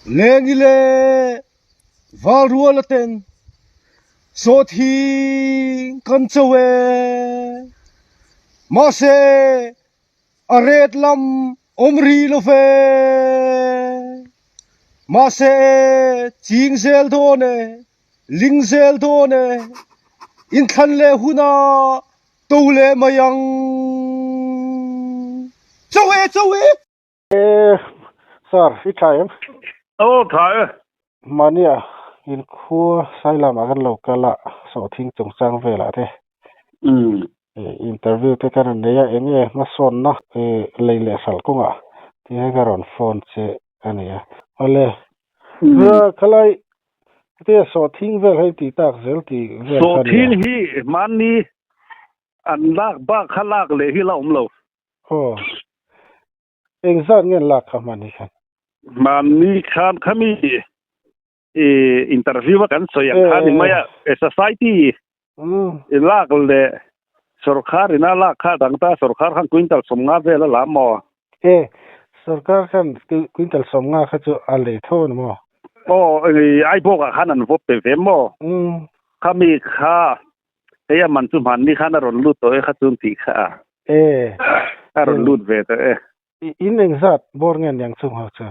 Ngengile valrualaten sothi kanchawe mase aretlam omri lofe mase jingsel thone lingsel thone inkhanle huna tole mayang chawe sir itayam thai mania in khu saila magan lokala so thing chungchang vela the interview te kan neya enge mason na leile sal kunga ti garon phone che ania ole khalai te so thing vel hai ti tak zel ti vel so thing hi mani an lak ba khalak le hi laum lo engzat ngen lak khamani khan mani khan khami interview kan so yang khan maya society lak le sarkar ina lak kha dangta sarkar khan quintal somnga vela la mo sarkar khan quintal somnga kha chu ale thon mo ai boka khan an vop pe mo khami kha eya man chu man ni khan ron lut to e kha chun ti kha ron lut ve to in engzat bor ngen yang chung ha cha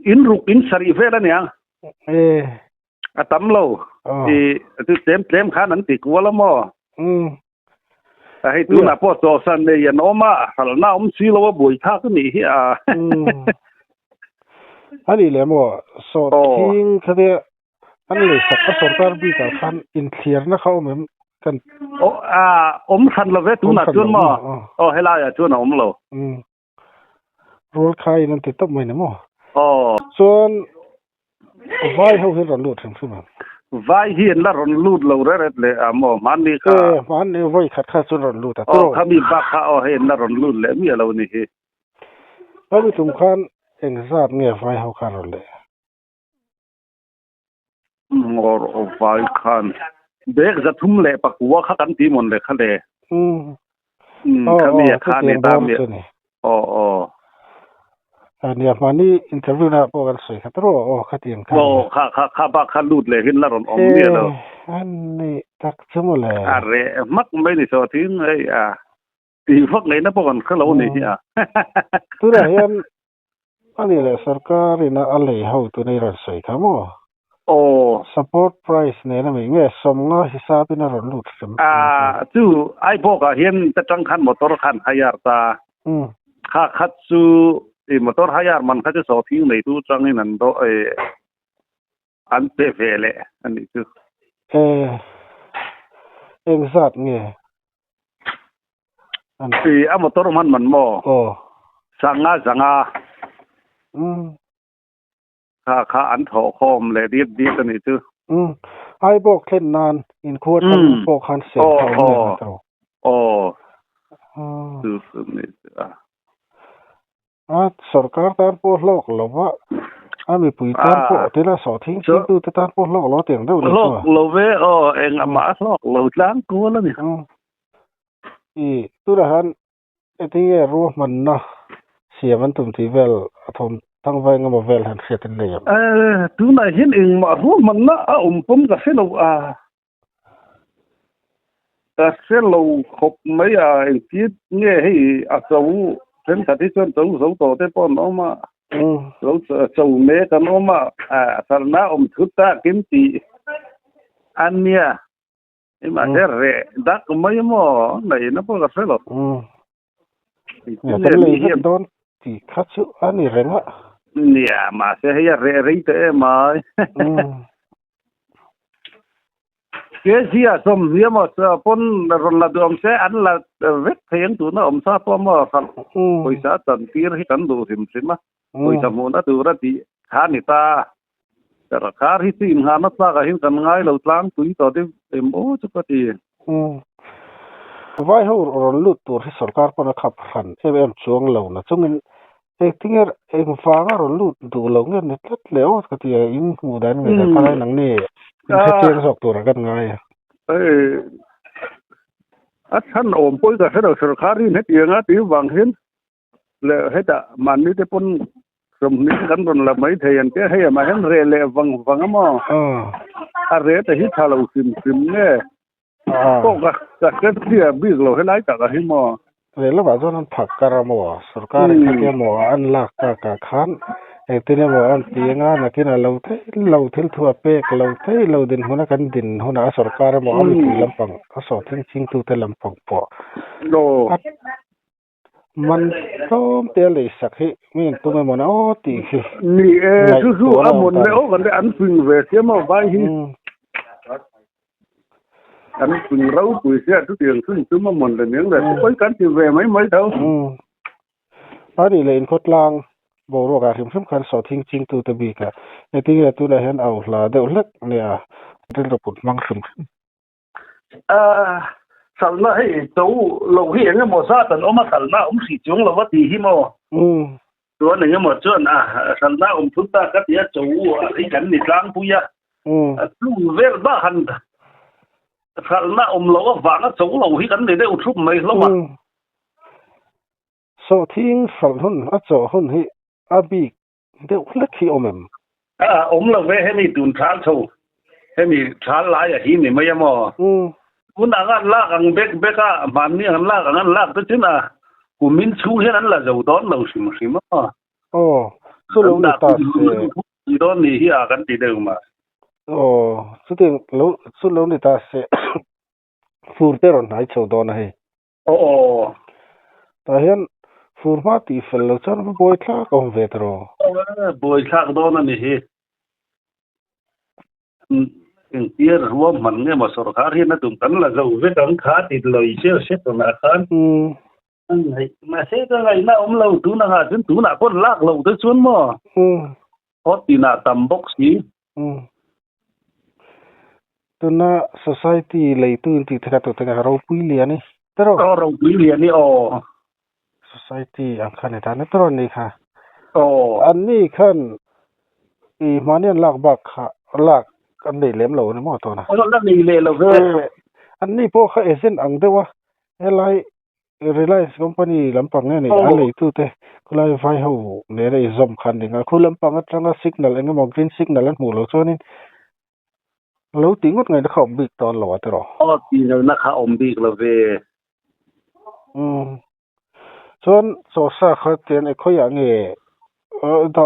in ruk in sari ve la nya atam lo tu tem khan an ti ko la moให้ดูนะพอโซซันเนี่ยนอมาหลนาสิโลบ่อยท่าก็นี่อันนี้แหละบ่โซทิ้งเขาเนี่ยอันนี้สักสการบีกับคันอินเคลียร์นะเขาเหมือนกันคันละเวตุนะจนมาให้ลาจนโลโรลคายนั่นติดตบมั้ยนะบ่ส่วนไว้เฮาเฮ็ดรูดถึงซุมันvai hiền la ron lut lo re le amo man ni ka man ni vai khat sun ron lut ta to khami ba kha hiền la ron lut le mi lo ni he abi tum khan engzat nge vai ho khan le ngor o vai khan dek za thum le pakwa kha kan ti mon le kha le khami kha ni ta miเนี่ยมานี่อินเทอร์วิวนะพวกกันสวยครับตัวขัดยังข้าบ้าข้าลูดเลยหินละรอนอมเนี่ยเราอันนี้ตักสมุเลยอะไรมักไม่ได้สอทิ้งไอ้ตีพวกไหนนะพวกกันเขาเล่าเนี่ยตัวเห็นอันนี้แหละสังกัดนะอะไรเขาตัวนี้รันสวยครับมั้งsupport priceเนี่ยนะมีสมงาฮิซาบินะรันลูดจู่ไอ้พวกเห็นจะจังคันมอเตอร์คันหายาตาข้าคัดจู่motor hayar man kha so thing nei tu chang in an do an pe vele ani tu exact nge an a motor man mo sanga kha an tho khom le di ani tu ai bok khen nan in khot an bok khan se tu ni सरकार तार पो लोक लवा आमी पुई तार पो तेला सो थिंग चिं तु तार पो लोक लो तेंग दो lo ve eng ama lock lo tlang ko la ni tu rahan eti ro man na sia man tum ti vel athom tang vai ngam vel han sia ten le tu na hin eng ma ro man na pom ka se lo ka se lo khop mai eng ti nge hi a so sen ka ti son to to te pon no ma so me ka no ma sarna thuta kimti ania ima re dak mai mo nei na po ka selo ne don ti khachu ani renga nia ma se ya re te mai ke sia som ria mo sa pon ron la dom se an la vet theng tu na om sa po mo kan poisa tan tir hi kan du sim ma poisa mo na tu ra ti kha ni ta ra khar hi tin ha na sa ga hin kan ngai lo tlang tu to de em o chu ka ti vai ho ron lut tur hi sarkar pon khap khan em chuang lo na chungin tinger eng fanga ron lut du lo nge net let leo ka ti in mu dan nge ka nang ni chen sok tur kan ngaiท่านโอมปุ้ยกับท่านsarkar ni net yang ati wang hin le heta man ni te pon som ni kan ron la mai theyan ke he ma hen re le wang ma a re te hi thala sim ne ko ka ke tia bi lo he lai ta ka hi mo le la ba zon phak kara mo sarkar ke mo an lak ka khan e tine mo an tinga na kina lo thil thua pe lo thei lo din huna kan din huna sarkar mo am lampang ka so thing ching tu te lampang po lo man tom te le sakhi min tu me mona o ti ni su amon le o kan an ping ve se mo bai hi an ping rau pui se tu tiang tu ma mon le neng le koi kan ti ve mai thau ari le in khotlang bo ro ga rim kan so thing ching tu te bi ka e ti ya tu la hen au la de ulak ne a den ro put mang sim salna hei chou lo hi enge mo sa tan oma salna si chung lo wati hi mo to ne mo chuan salna thuta ka tia chou hi kan ni tlang puya tu ver ba han salna lo wa na chou lo hi kan ne de uthup mai lo ma so thing sal hun a cho hun hi abi de ulak hi omem lo ve he ni tun thal chou he ni thal la ya hi ni mai moคุณอ่างลากอังเบกมันนี่อังลากตัวจิ้นกูมินชูเห็นอันละจะตอนเราสิมสุลงนี่ตาเสตอนนี้ที่กันติดเดิมมาสุลงนี่ตาเสฟูร์เตอร์นายชาวดอนให้แต่เห็นฟูร์มาตีเฟลล์จนบอยทักองเวทรบอยทักดอนนี่ Intier huam man nge ma sarkar hi na tum kan la zo ve kan kha ti loi se to na khan ma se ka ngai na lo tu na ha tu na kon lak lo te chun mo hot ti na tam box ni tu na society lei tu ti thra to ta ro pui li ani tero ro pui li ani society ang khan ta na tro ni kha an ni khan i manian lak bak kha lakอันนี้เล่มเราเนี่ยมอตัวนะอันนี้เล่เราอันนี้พวกเขาเอเซนอังเดวะอะไร Reliance Company ลำปังเนี่ยอะไรตู้เตะคุณไล่ไฟเขาเนี่ยได้ซอมคันเองคุณลำปังก็ตั้งแต่ signal เองก็มอง green signal แล้วหมู่เราส่วนนี้เราติงก็ไงนักข่าวบิ๊กตอนเราแต่เราตีเรานักข่าวบิ๊กเราเวส่วนโซซ่าเขาเตียนไอ้เขาอย่างเงี้ยตอ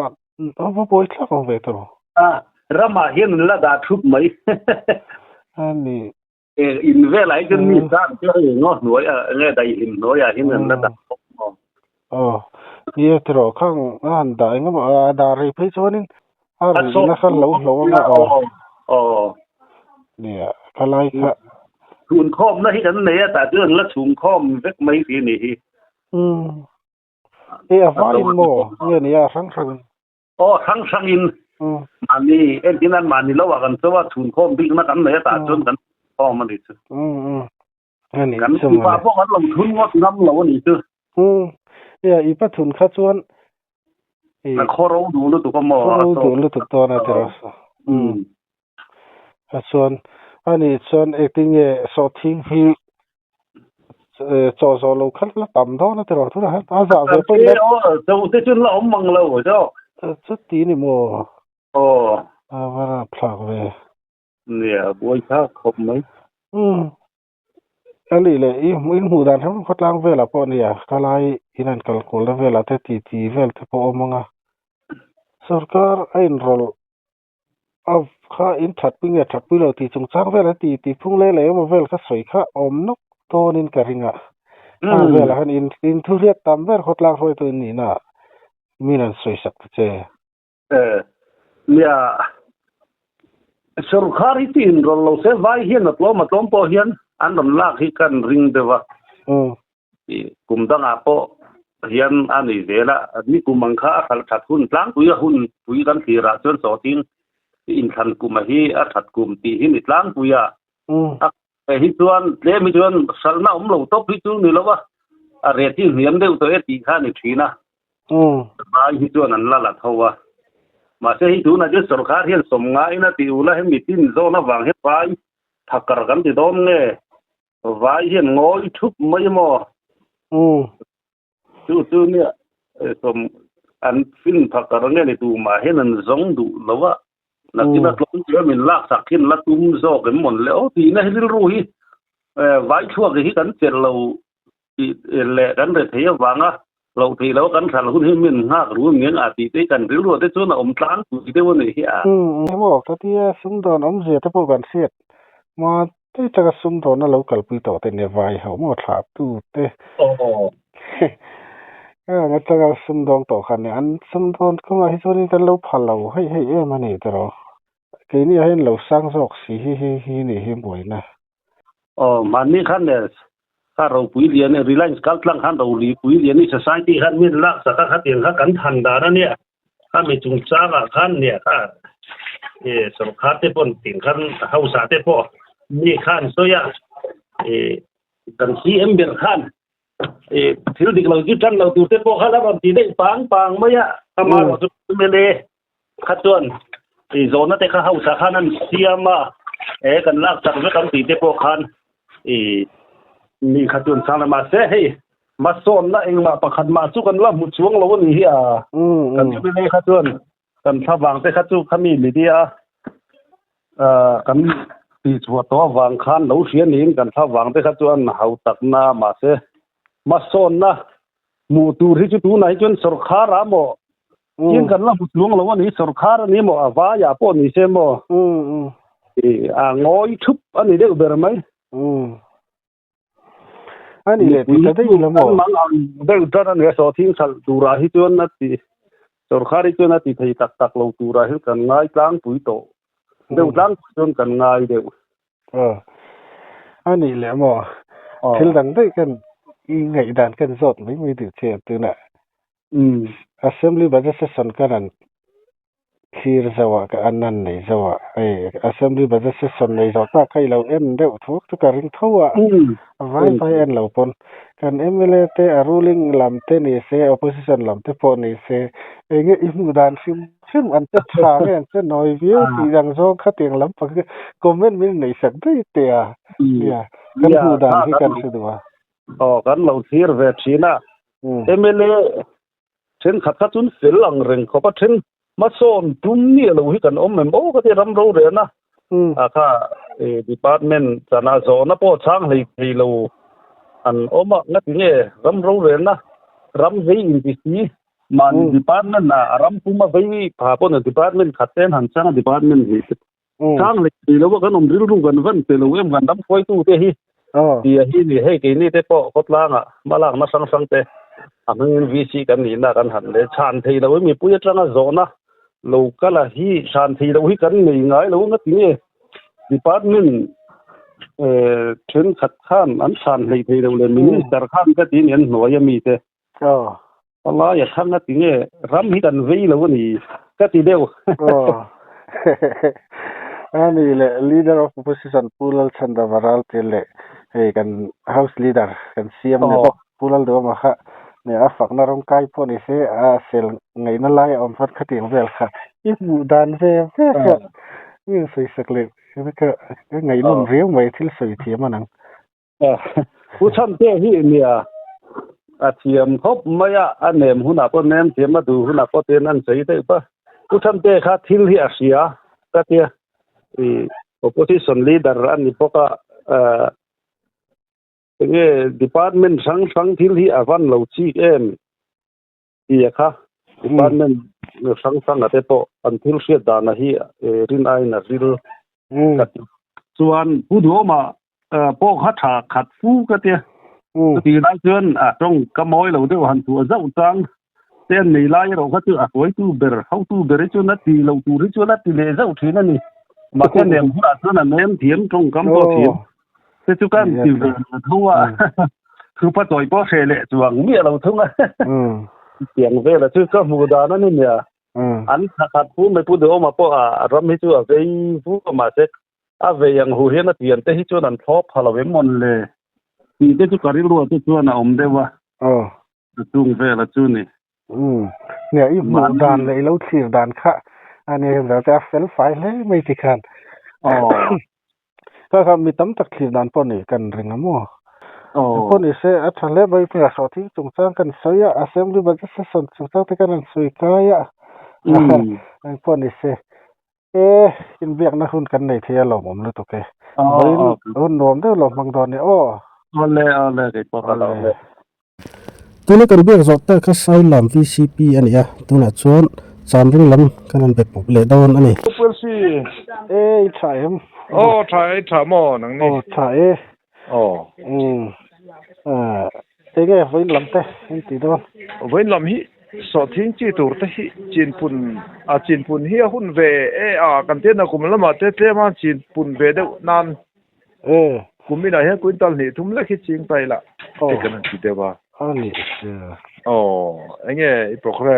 นว่าบ่อยครั้งของเวทเรารามาเห็นละดาทุบไหมอันนี้อินเวลไหลจนมีสร้างเจ้าเงาะหน่วยเนี่ยได้หินหน่วยหินนั่นละดานี่ตรอข้างอันได้งั้นดารีพิจารณ์อันนี้นะครับเราว่าเนี่ยอะไรครับทุนข้อมนะที่กันเนี่ยแต่เรื่องละถุงข้อมเล็กไม่สินี่ฟ้าอินโมเนี่ยทั้งทั้งอินอันนี้ที่นั่นมานี่เราว่ากันว่าทุนข้อมบิ๊กนะกันเนี่ยแต่จนกันข้อมันดิอันนี้กันคือว่าพวกกันลงทุนงดงำเรานี่คือเนี่ยอีปัทุนข้าชวนข้อเราดูแล้วตัวก็มอดูแล้วตัวนะเทระข้าชวนอันนี้ชวนเอติงเอสอทิ้งที่จอเราคัดละต่ำเท่านะเทระทุกนะอาจจะไปเลยเจ้าที่จนเรามังเราเจ้าจุดตีนี่โมว่าพลากเวเนี่ยบวยข้าครบไหมอันนี้เลยอีหูดันทั้งคัดล้างเวลาพอเนี่ยก็ไล่อีนั่นกัลโกลเวลาเตตีเวลที่พอมังอ่ะสุรการไอ้รอลเอาข้าอินทัดปิ้งเนี่ยทัดปิ้งเราตีจงจ้างเวลาตีพุ่งเล่ๆมาเวลก็สวยข้าอมนกโตนินกระริงอ่ะเวลาหันอินทุเรียตามเวลคัดล้างรอยตัวนี้น่ะมีนั่นสวยสักเจเนี่ยสุรการที่อินรอลเราเสียไว้เห็นตัวมาต้มโตเห็นอันนั้นลากที่กันริงเดวะกุมตั้งอาโปเฮียนอันนี้เวละนี่กุมังค่าขัดขัดหุ่นล้างปุยหุ่นปุยกันทีระจนสอทิ้งอินทันกุมฮีอัดขัดกุมตีหินอีกล้างปุยฮิจวนเลี้ยมิจวนสัลน่าเราตบฮิจวนนี่แล้ววะอะไรที่เฮียนเดียวตัวตีข้านี่ทีนะมาฮิจวนนั่นละเท่าวะมาเสียฮิจวนน่ะจะสุรการเฮียนสมงายนะติวละให้มีทิ้งโซน่ะวางให้ไปถักกระกันติดต้นเนี่ยไว้เห็นงอยทุบไม่หมอจู่เนี่ย สมอันฟินพักกะเนี่ยนี่ตูมาเห็นอันซองดูแล้วว่านักที่นักลงเชื่อมันลากสักขึ้นละตุ้มซอกกันหมดแล้วทีนะให้รู้ฮิไว้ชั่วกันที่กันเสร็จเราแหละกันได้เที่ยววางอ่ะเราทีแล้วกันสั่นคุณให้มันหากรู้เงี้ยอาทิตย์กันรู้ได้ส่วนอมตลางกูได้วันนี้อ่ะบอกที่ซุมดอนอมเสียตะโปกันเสียมาที่จะซุมดอนเรากลปีต่อแต่เนี่ยไว้เฮาหมดถาตู้เตโอ้งั้นจะซุมดอนต่อคันเนี่ยอันซุมดอนก็มาให้ส่วนนี้กันเราพาเราให้มานี่ตลอดทีนี้ให้เราสร้างซอกสีให้นี่ให้บ่อยนะมันนี่คันเนี่ยถ้าเราปุยเรียนเนี่ยรีไลน์กัลลังคันเราลีปุยเรียนนี่societyคันมีลักษณะคันเดียวกันทันดานะเนี่ยถ้ามีจุงจ้าคันเนี่ยก็สรคัดเตปนติงคันเฮาสาเตปอนี่คันโซยากันซีเอ็มเบอร์คันที่ดิเราจิตันเราตูเตปอคันแล้วมันสิได้ปางมายะประมาณว่าเมเลคัดจวนโซนนั้นแต่เฮาสาคันนั้นเสียมากันลักษณะกันติเตปอคันนี่คัดจวนสารมาเสให้มาโซนนะเองมาประคันมาสู้กันละมุดช่วงเราวันนี้กันเมเลคัดจวนกันถ้าวางแต่คัดจูขมีลิเดียกันตีชัวตัววางคันเราเสียนี่กันถ้าวางแต่คัดจวนเฮาตักนามาเสมาโซนนะหมู่ตูที่จูไหนจนสรคารามยิงกันละมุดช่วงเราวันนี้สรคารนี่มอว่าอย่าป้อนี่เสมงอยทุบอันนี้ได้อุเบรมั้ยอันนี้แหละที่ได้ยินแล้วหมอมันได้อุตระเนี่ยสอทิ้งสัลตูราฮิจวนนะที่สรคาริจวนนะที่ที่ตักเราตูราฮิกันง่ายกลางปุยโตเดี๋ยวกลางจนกันง่ายเดี๋ยวอันนี้แหละหมอที่หลังได้กันอีไงด่านกันสดไม่มีติดเชื้อตัวน่ะassembly budget session กันคีรสวะกับอันนั้นนี่สวะassembly budget session ในสอกให้เราเอ็นเดี๋ยวทุกทุกการิงทั่วไว้เอ็นเราปนกัน MLA เตะ ruling ลำเตนี่เซ opposition ลำเตปนนี่เซเงี้ยอีหมู่ด่านซึ่งอันจะชาเนี่ยจะน้อยวิวที่ยังโซขัดยังลำปักคอมเมนต์มีในสักได้เตะเนี่ยกันหมู่ด่านที่กันสะดวกกันเราเสียเวทีนะ MLA เช่นขัดจุนเสียหลังเร่งเขาปะเช่นมาโซนตุ้มนี่เราให้กันแม่โอ้ก็ที่รำรู้เรียนนะค่ะdepartment สนาโซนะพอช่างให้เราอันมางัดเนี่ยรำรู้เรียนนะรำวิอินทิสีมัน department นะรำพุ่มมาวิพาปน department ขัดเต้นหันช่าง department ช่างเลยเราว่ากันรู้กันวันเตเราเอ็มกันดำไฟตู้เตะที่นี่ให้กินนี่เตะปอกดล่างมาล่างมาสังเตะอันนี้วิธีกันนี่นะกันหันเลยชานทีเราไม่มีปุ้ยจังโซนะเราก็ละที่ชานทีเราให้กันไม่ง่ายเราก็นี่department เชิญขัดข้ามอันชานให้ทีเราเลยมินิสเตอร์ข้ามก็ที่นี่หน่วยมีแต่อะไรอย่าทำนะทีนี้รำให้กันวิ่งเราวันนี้ก็ทีเดียวอันนี้แหละ leader of opposition พูลชันดาวรัลเตเลกัน house leader กันเสียมเนี่ยพูลเดือมาค่ะเนี่ยฝักนรงกายพวกนี้เสียเซลไงนั่นไล่อมฟัดขัดอย่างเวลค่ะอีหมู่ดานเสียยิ่งสวยสักเลยใช่ไหมก็ไงนุ่มเรียวไว้ที่สวยเทียมมันนังผู้ชันเจ้าที่เนี่ยเทียมพบไม่อันเนมหุ่นปนเนมเทียมมาดูหุ่นปนเตนั่นใส่ได้ปะผู้ชันเจ้าค่ะที่ที่อาเซียก็เทียopposition leader อันนี้พวกdepartment สังที่อาวันเราชี้ที่ค่ะ department สังอะไรพออันที่เสียดานะที่รินไอนะริลส่วนผู้ดูมาพวกขัดฟูก็เตี้ยที่ได้เชิญตรงกระมอยเราเดี๋ยวหันตัวเจ้าจังเต้นในไล่เราก็จะไว้ตู้เบอร์เขาตู้เบอร์จนนัดที่เราตู้จนนัดที่เลยเจ้าทีนั่นนี่มาแค่เนี่ยผู้อาจารย์เนี่ยเทียมตรงกำตัวเทียมแต่ทุกการที่ทั่วคือพอต่อยพอเสเลยจวงเมียเราทั้งเสียงเวลาชื่อก็หมู่ดานั่นเนี่ยอันขัดผู้ไม่พูดเดี๋ยวมาพอรำให้ชัวไปผู้ก็มาเซ็กเวียงหูเห็นนัดเทียนแต่ที่ชัวนั้นทบพลาเวมอนเลยที่เจ้าจุกการิรัวที่ชัวน่ะเดียวว่าจุงเวลาจูนี่เนี่ยอีหมู่ดานเลยแล้วเสียดานค่ะอันนี้เราจะเฟลไฟล์เลยไม่ติดขันก็ครับมีตั้มตักขีดดานปนนี่กันเรื่องมั้ง คนอีเสอัทเลใบเปียสอที่จงสร้างกันสอยอาเซมหรือบัดสสนจงสร้างที่กันสวยกายคนอีเสอินเบียกนะหุ่นกันในเทียหลอมหรือตกเกหุ่นรวมได้หลอมบางตอนนี่อ้อเลยเด็กปอเลยตัวนี้กันเบียกสอดแต่ก็ใส่ลำ VCP อันนี้ตัวน่ะชวน3 ring ลำกันนั่นไปปลุกเลดอนอันนี้เปิ้ลสิถ่ายมถ่ายหม้อนังนี่ถ่ายเอ้ไว้ลำแต่ติดอนไว้ลำฮิสอดทิ้งจีตูร์ฮิจีนปุ่นเฮียหุ่นเวกันเทียนกุมละมาเตะมาจีนปุ่นเวเดนานกุมมีไหนฮะกุนตัลนี่ทุ่มเล็กจริงไปละกันนั่นคิดว่าอันนี้ไอ้เงี้ยโปรแกร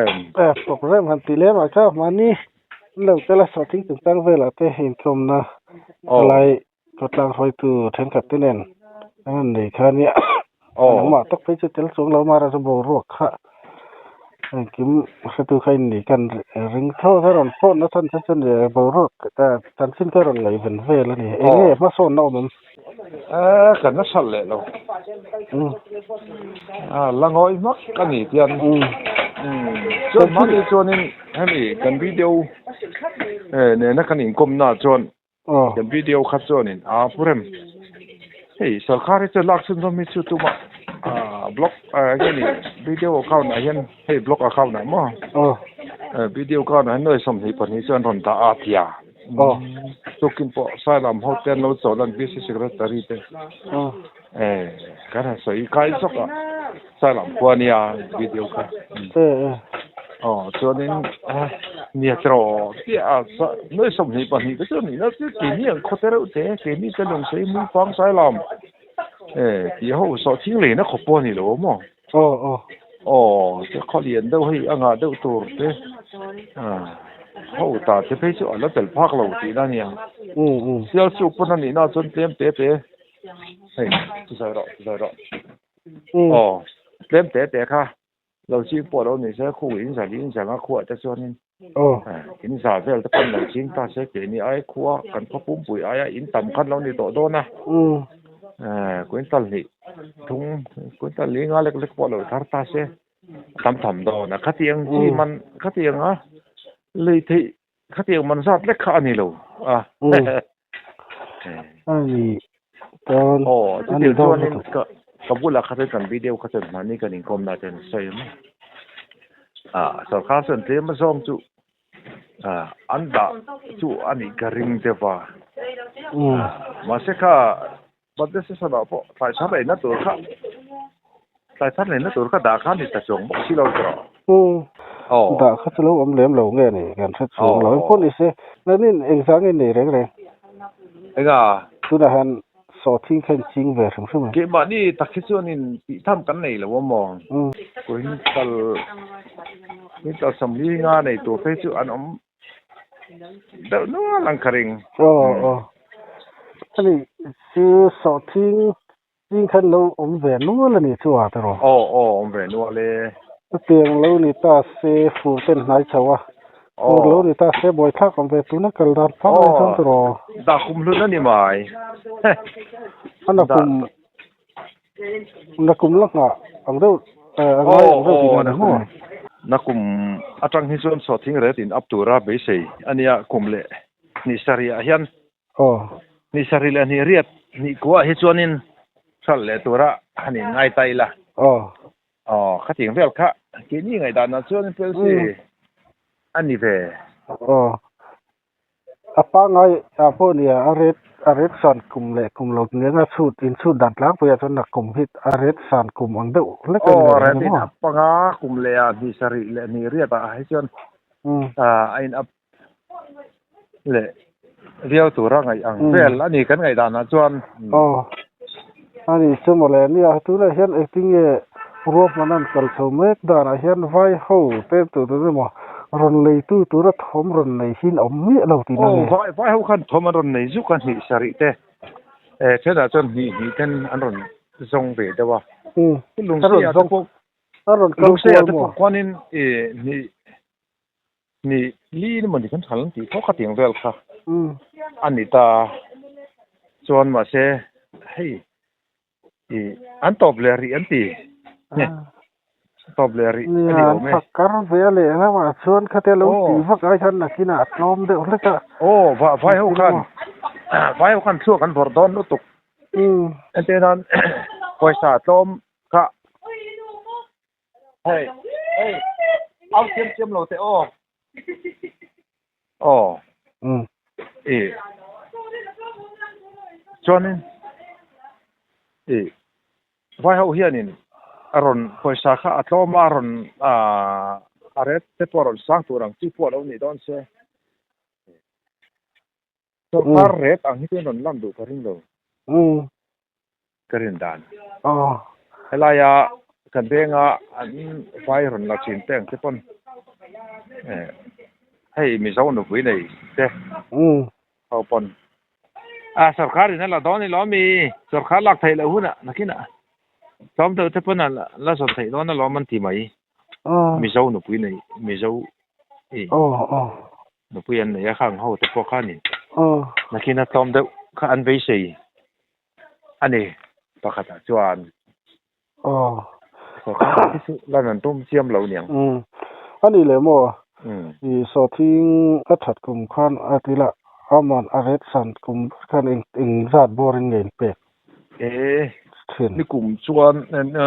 มมันตีเล่มาครับมานี่เราแต่ละสอดทิ้งตั้งเวลาแต่เห็นชมนะอะไรก็ตั้งไว้ตัวแทนกับเต้นนั่นเลยค่ะเนี่ยมาตกไปจุดเตลสูงเรามาเราจะบอกรวกค่ะกิมสตูใครนี่กันริงเท่าถ้าเราพ้นนะท่านฉันจะบอกรวกแต่ท่านสิ้นก็เราไหลเป็นเวลนี่มาโซนเอามันกันนั่นสั่นเลยเราละงอยมักกันนี่เตียนจนมันจนนี่ให้มีกันวิดีโอเนี่ยนักกันนี่กลมหน้าจนกันวิดีโอคัดจนนี่พูดเฮ้ยสกัดจะลักษณะมีชุดตัวบล็อกนี่วิดีโอเข้าไหนเห็นให้บล็อกเข้าไหนมั้งวิดีโอเข้าไหนหน่วยสมหิปนิจนทนตาอาทิยาทุกินพอสายลำโฮเทลเราสอนบิสิกรตารีเตกันสวยใครสักสายลำพวกนี้วิดีโอค่ะจนนี้เนี่ยตรอที่หน่วยสมหิปนิก็จนนี่นะที่กี่นี่เขาแต่เราเตะกี่นี่จะลงใช้มือฟังสายลำที่เขาสอนทิ้งเลยนะขบวนนี่หรอมั้งจะเขาเรียนได้ให้อ่างได้ตัวเตะเขาตาจะไปช่วยแล้วแต่ภาคเราทีนั่นเนี่ยเสียสุพนันนี่น่าจนเต็มเตะเฮ้ยใช่หรอเต็มเตะค่ะเราชิงปวดเราเนี่ยใช้คู่อินสามาขวดจะส่วนนี้อินสาเวลตะกันเราชิงตาเสกนี่ไอ้ขวดกันเขาปุ่มปุ๋ยไอ้อินต่ำคันเรานี่โตโดนนะกุนตัลนี่ทุ่งกุนตัลนี่งาเล็กๆปวดเราทาร์ตาเสทำโดนนะขัดยังที่มันขัดยังเลยที่ขัดยังมันซาดเล็กขานี่เราอันนี้ตอนที่เดี๋ยวตัวนี้ก็บุลาขัดกันวิดีโอขัดมานี่กันอินคอมน่าจะใช่ไหมสารคาสันเตมาส่งจุอันดาจุอันนี้กริงเทว่ามาเสกค่ะบัดเดสสนาพอสายชาร์เลยนะตัวค่ะสายชาร์เลยนะตัวค่ะด่าข้านี่จะจงบอกที่เราจะด่าข้าจะรู้อมเหลี่ยมเหลวเงี้ยนี่กันชัดสูงเราคนอีเซ่แล้วนี่เองสังเกตนี่แรงสุดท้ายสอดทิ้งแค่จริงแบบใช่ไหมเกี่ยนี่ตักคิดว่านี่ทำกันไหนหรือว่ามองกูเห็นตัลสำลีงานในตัวเฟซอันเดี๋ยวนู้นลังคริงอันนี้คือสอดทิ้งแค่เราแหวนนู้นแล้วนี่ชัวร์ตลอดแหวนนู้นเลยเตียงเรานี่ตาเซฟูเป็นไหนชัวร์เรานี่ตาเซบ่อยทักกันไปตัวนักการดันฟังเลยทั้งตัวตาคุมลุ้นนั่นนี่ไม่อันนักคุมลักหน้าอันเดียวนักคุมอาจารย์ที่ส่วนสอดทิ้งเรตินอับตัวราเบสีอันนี้คุมเละนิสารีอาเฮียนนิสารีละนี่เรียบนี่กัวที่ส่วนนี้สั่นเละตัวระอันนี้ง่ายใจละขัดถึงเวลค่ะกินนี่ไงดานส่วนนี้เป็นสิอันนี้เว่ป้าไงพวกเนี่ยอาริสสันกลุ่มเล็กกลุ่มเราเนี่ยนะสูตรดัดล้างไปจนหนักกลุ่มฮิตอาริสสันกลุ่มอังเดียวแล้วก็อะไรนี่ป้างกลุ่มเล่ดิสารีเล่นี่เรียบให้จนไอ้นับเล่เรียวตัวร่างไงอังเวลอันนี้กันไงดานส่วนอันนี้สมมติเนี่ยตัวเราเห็นไอ้ที่เนี่ยรวมมันนั่นก็สมัยดานเห็นไว้หูเต็มตัวนี่มั้งรันเลยตัวรัฐทอมรันเลยหินอมเมียเราที่นั่นไว้หูขันทอมรันเลยจุกันหิสารีเต้เช่นอาจารย์นี่กันอันรันส่งไปแต่ว่าลุงเสียทุกลุงเสียทุกคนนี่ลีนี่มันที่ขันทันที่เขาขัดอย่างเวลค่ะอันนี้ตาจวนมาเช่ให้ อันตอบเลยริอันตีเนี่ยตอบเลยริอันนี้โอ้แม่ fakar vele na ma chuan khatelo ti vak ai than na kina atlom de uleka โอ้vai ho kan chu kan bordon no tuk อันเตนั้น poisa tom kaเฮ้ยเอาเจียมโลเตโอจอนินvai ho hianin aron poisa kha atlom aron aret te porol sang turang chi po lo ni don se so par ret ang hi non lam du karing lo karin dan helaya kan benga an vai ron la chin teng te pon hey mi zo no pui nei te au pon sarkari na la don ni lo mi sarkar lak thai la huna nakina tom to te pon la so thai don na lo man ti mai mi zo no pui nei mi zo no pui an ya khang ho te po kha ni nakina tom de kha an bei sei ani pakata chuan la nan tum chiam lo niang ani le mo i so thing a that kum khan atila amon aret san kum khan ing zat boring ngein pe ni kum chuan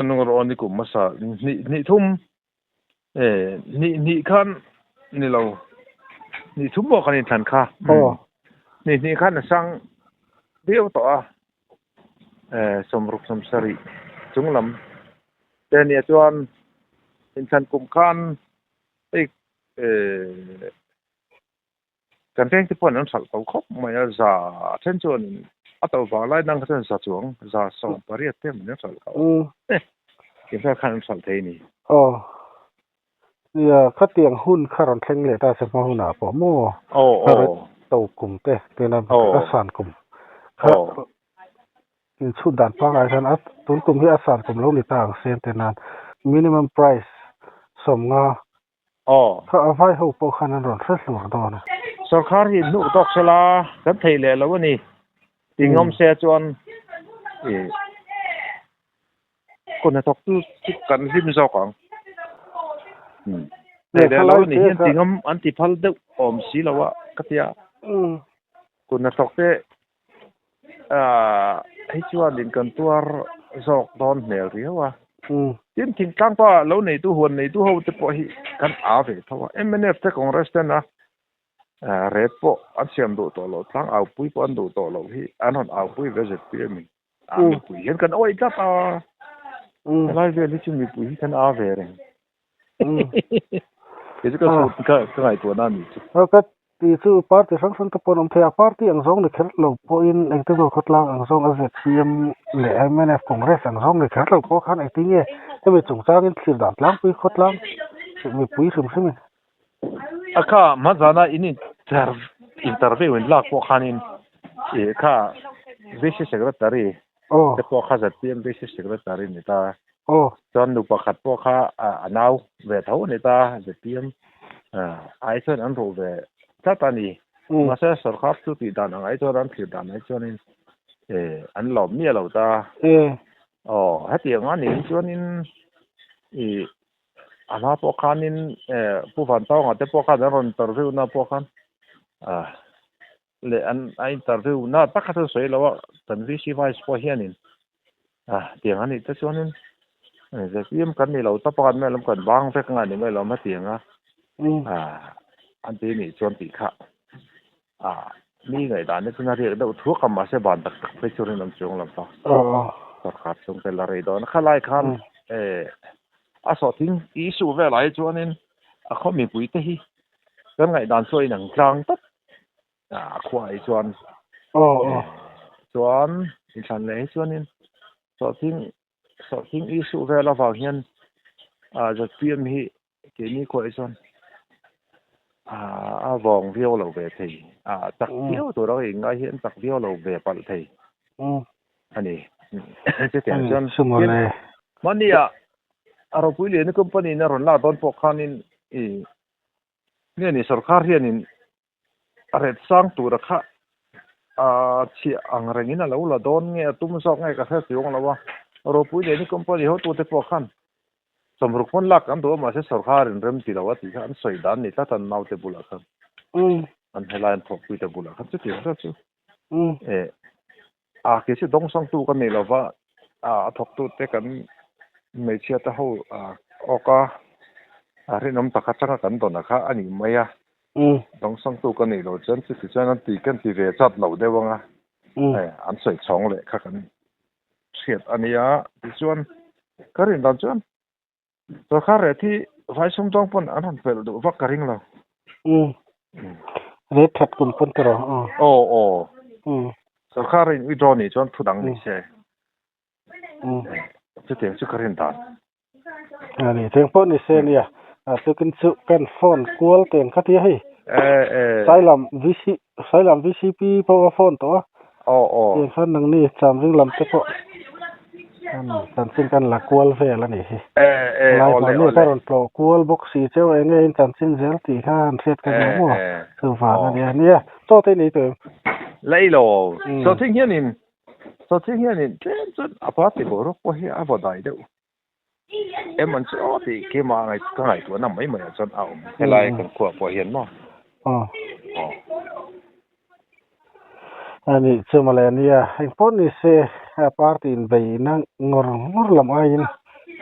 no ro ni kum masa ni thum ni khan ni lo ni thum bo khan than kha ni khan sang dio to somruk somsari chunglam te ni chuan in chan kum khan kan teng ti pon an sal ko khop mai za chen chuan atau ba lai nang chen sa chuang za so pariat te man sal ko ki fa khan sal thei ni ya khatiang hun kharon thleng le ta se ma huna po mo to kum te na asan kum in chu dan pa ga than at tun kum hi asan kum lo ni tang sen te nan minimum price som nga kha avai ho po khan an ron thas lur do na sarkar hi nu tok sala kan thei le lo ni tingom se chuan kon na tok tu kan sim zo kang le lo ni hin tingom anti phal de om si lawa katia kon na tok teให้ชวนดินกันตัวจอกดอนเหนียวเรียวอ่ะทีมทิ้งกลางป่าแล้วในตู้หัวในตู้หัวจะปล่อยกันอาเวทว่าMNF เจ้าของรัสเซียนะเรดป่อันเสียมดูตัวเราตั้งเอาปุ้ยปอนดูตัวเราที่อันนั้นเอาปุ้ยเวสต์เปียมิปุ้ยเห็นกันโอ้ยจ้าป่าอะไรเวลิชิมีปุ้ยกันอาเวเองเดี๋ยวก็สุดก็ไงตัวนั้นนี่ti chu party function to ponom thea party ang zong le khel lo po in eng te go khotlang ang zong azcm le MNF congress ang zong le khel lo po khan ai tinge te me chung chang in thir dan tlang pui khotlang me pui sum sim aka mazana in interview in lak po khan in ka vice secretary te po kha zat pm vice secretary ni ta chon nu pakhat po kha anau ve tho ni ta zat pm ai chon an ro ve tatani masa sarkar tu ti dan ai choran thir dan ai chonin an lom mi lo ta hati nga ni chonin ana po khanin pu van taw nga te po khan ron interview na po khan le an ai interview na takha soi lo tan vi si vice po hianin tiang ani te chonin je pm kan ni lo ta pa kan me lam kan wang fe nga ni me lo ma tiangaอันที่นี่ชวนตีค่ะมีไงด่านนี่คุณเรียกได้ทั่วคำมาเสบานตักไปชวนน้ำจงลำต่อตัดขาดจงเป็นละเรดอนข้าไล่คันสอทิ้งอีสูเวลาชวนนี่เขามีปุ๋ยที่กันไงด่านช่วยหนังกลางตัดควายชวนชวนอีสันเลยชวนนี่สอทิ้งอีสูเวลาฝากเงินจะเตรียมให้เกี่ยนี่ควายชวนวองวิวเราเวทีตักวิวตัวเราเองก็เห็นตักวิวเราเวปัลทีอันนี้จะแต่งจนมันนี่เราพูดเรื่องนี้ก็เป็นนี่รอนลาดอนพวกเขานี่นี่sarkarเฮียนี่อะไรสร้างตัวละค่ะเชี่ยอังเรื่องนี้นะเราละดอนเงี้ยตุ้มซอกไงก็แค่สิวของเราว่า โรปุยนี่คอมพานีเฮาตัวเตปอคันสมรุคนลักอันตัวมาเสสรคารินเริ่มติลาวะติอันสวยดานนี่ตันนาวเตบุลาคันอันเฮลานพอคุยเตบุลาคันจุดที่รักจูเคสิดงสังตูกันนี่ลาวะทอกตูเตกันไม่เชื่อตะเฮาออกเรื่องน้ำตาคัดจังกันตอนนะคะอันนี้ไม่ดงสังตูกันนี่เราจันสิจันตีกันตีเวจัดเราได้บ้างอันสวยช่องเลยค่ะกันเสียดอันนี้ดิส่วนก็เรื่องตอนจวนตัวข้าเรื่องที่ไฟสุ่มจ้องปนอันนั้นเป็นดูว่าการิงเราเรทถัดกุนปนตรอตัวข้าเรื่องวิดรอนี่จวนทุดังนี่ใช่จะเตียงสุการินตานอันนี้เตียงปนนี่เซนี่ตัวกันสุกันฟอนกวลเตียงคัดที่ให้ไซลัมวิซีพีพาวฟอนตัวเตียงคันนึงนี่จำเรื่องลำเตปอตันสินกันละกวลเฟแล้วนี่ไลฟ์นี่ก็รอนโปรกวลบ็อกซี่เจ้าเองเองตันสินเซลตีข้านเซตกันมั่วคือฝากันเนี่ยโตเตนี่ตัวไล่โลโซทิ้งเฮียนินเจ้าจนอพาร์ตบ่รู้ว่าเฮียบ่ได้เด้อมันจะที่เกี่ยมาไงก็ไงตัวนั้นไม่เหมือนจนเอาให้ไล่กันขวบบ่เห็นมั้งอันนี้เชื่อมาแล้วเนี่ยไอ้พวกนี้เสียปาร์ตี้ไปนั่งงอลำไอ้ยิน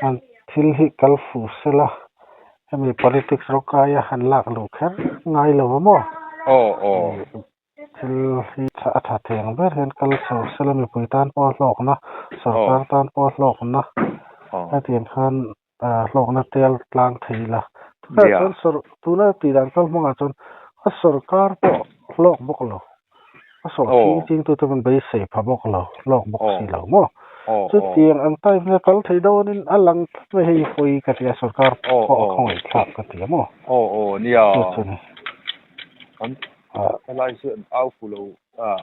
อันทิลฮิคัลฟูสละมี politics รกายหันหลักลูกแค่ง่ายเลยมั้งทิลฮิถ้าเทียงเบอร์เห็นคัลฟูสละมีผู้ตานปอดโลกนะสรการตานปอดโลกนะถ้าเทียงขันโลกนัดเตียลลางทีละถ้าจนตัวนั้นตีดังก็มั่งจนสรการปอดโลกบกโลสองจริงๆตัวมันไปเสพพบอกเราลอกบอกสีเรามั้งสุดเตียงอันใต้เนี่ยเขาที่โดนอันหลังไม่ให้คุยกับที่สุดการพอของอีกครับกับที่มั้งเนี่ยอันอะไรส่วนเอาฟูโล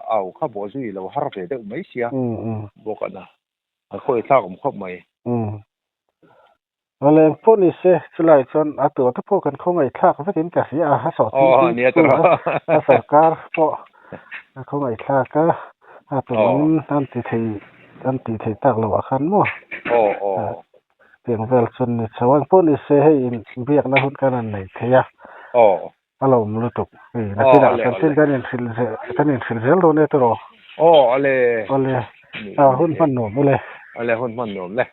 เอาข้าวบดซีเราฮาร์เฟเดอร์ไม่เสียบอกกันนะคุยท่ากับข้าวไม่อะไรพวกนี้เสียสลายจนตัวที่พวกกันของอีกครับก็เป็นกษีอาหารสดที่เนี่ยตัวสุดการพอเขาไอ้ท่าก็ตัวนั้นอันที่ตักเราขันมั้งเปลี่ยนเวลชนสว่างพวกนี้เสียให้เบียกนะหุ่นกันนั่นไหนเทียอารมณ์รู้ตุกนักที่นั่นเส้นกันยังฟิลเซลโดนเนี่ยตัวอะไรหุ่นมันหนุ่มเลยอะไรหุ่นมันหนุ่มเลย